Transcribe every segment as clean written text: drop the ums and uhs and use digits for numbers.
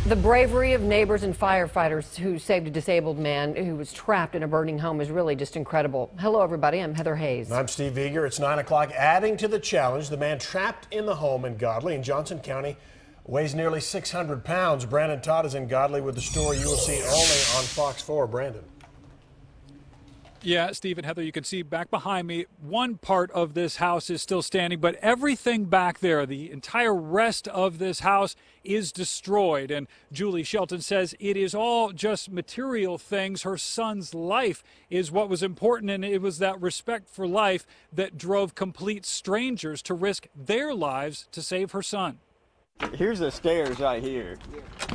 The bravery of neighbors and firefighters who saved a disabled man who was trapped in a burning home is really just incredible. Hello, everybody. I'm Heather Hayes. I'm Steve Eager. It's 9 o'clock. Adding to the challenge, the man trapped in the home in Godley in Johnson County weighs nearly 600 pounds. Brandon Todd is in Godley with the story you will see only on Fox 4. Brandon. Yeah, Steve and Heather, you can see back behind me, one part of this house is still standing, but everything back there, the entire rest of this house is destroyed. And Julie Shelton says it is all just material things. Her son's life is what was important, and it was that respect for life that drove complete strangers to risk their lives to save her son. Here's the stairs right here.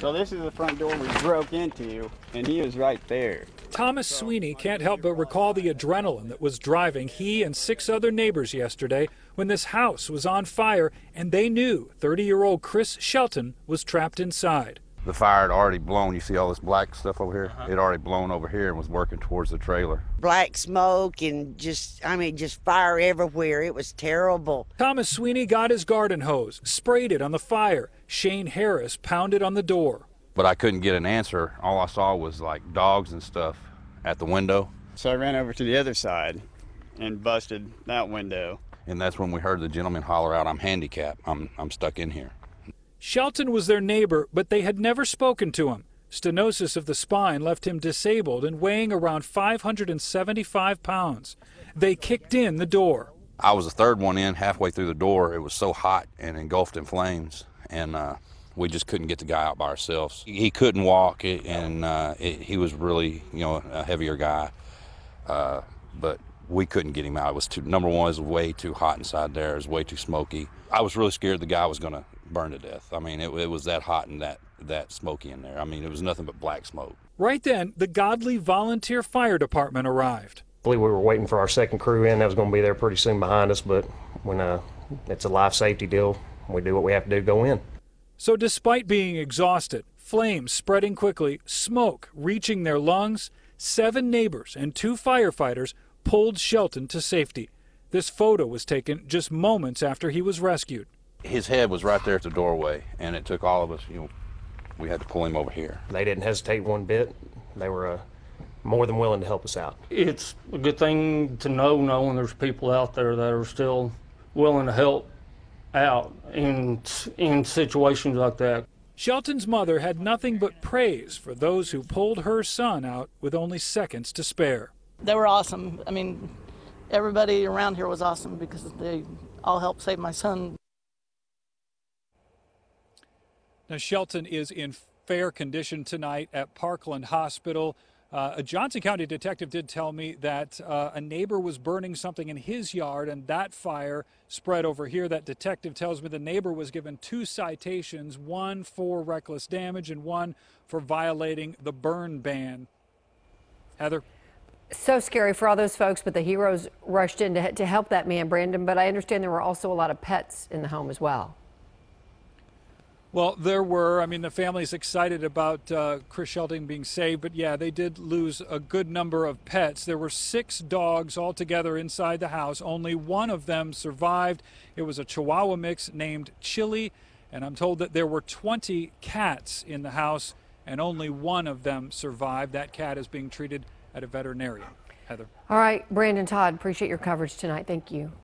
So this is the front door we broke into, and he was right there. Thomas Sweeney can't help but recall the adrenaline that was driving he and 6 other neighbors yesterday when this house was on fire and they knew 30-year-old Chris Shelton was trapped inside. The fire had already blown. You see all this black stuff over here? It had already blown over here and was working towards the trailer. Black smoke and just fire everywhere. It was terrible. Thomas Sweeney got his garden hose, sprayed it on the fire. Shane Harris pounded on the door. But I couldn't get an answer. All I saw was like dogs and stuff at the window. So I ran over to the other side and busted that window. And that's when we heard the gentleman holler out, "I'm handicapped. I'm stuck in here." Shelton was their neighbor, but they had never spoken to him. Stenosis of the spine left him disabled and weighing around 575 pounds. They kicked in the door. I was the third one in. Halfway through the door, it was so hot and engulfed in flames, and we just couldn't get the guy out by ourselves. He couldn't walk, and he was really, a heavier guy, but we couldn't get him out. It was number one, it was way too hot inside there. It was way too smoky. I was really scared the guy was going to burn to death. I mean, it was that hot and that smoky in there. I mean, it was nothing but black smoke. Right then, the Godley Volunteer Fire Department arrived. I believe we were waiting for our second crew in. That was going to be there pretty soon behind us, but when it's a life safety deal, we do what we have to do to go in. So despite being exhausted, flames spreading quickly, smoke reaching their lungs, 7 neighbors and 2 firefighters pulled Shelton to safety. This photo was taken just moments after he was rescued. His head was right there at the doorway, and it took all of us, we had to pull him over here. They didn't hesitate one bit. They were more than willing to help us out. It's a good thing to knowing there's people out there that are still willing to help out in situations like that. Shelton's mother had nothing but praise for those who pulled her son out with only seconds to spare. They were awesome. I mean, everybody around here was awesome because they all helped save my son. Now, Shelton is in fair condition tonight at Parkland Hospital. A Johnson County detective did tell me that a neighbor was burning something in his yard, and that fire spread over here. That detective tells me the neighbor was given 2 citations, one for reckless damage and one for violating the burn ban. Heather? So scary for all those folks, but the heroes rushed in to help that man, Brandon. But I understand there were also a lot of pets in the home as well. Well, there were. I mean, the family's excited about Chris Shelton being saved, but yeah, they did lose a good number of pets. There were 6 dogs altogether inside the house. Only one of them survived. It was a Chihuahua mix named Chili, and I'm told that there were 20 cats in the house, and only one of them survived. That cat is being treated at a veterinarian. Heather. All right, Brandon Todd, appreciate your coverage tonight. Thank you.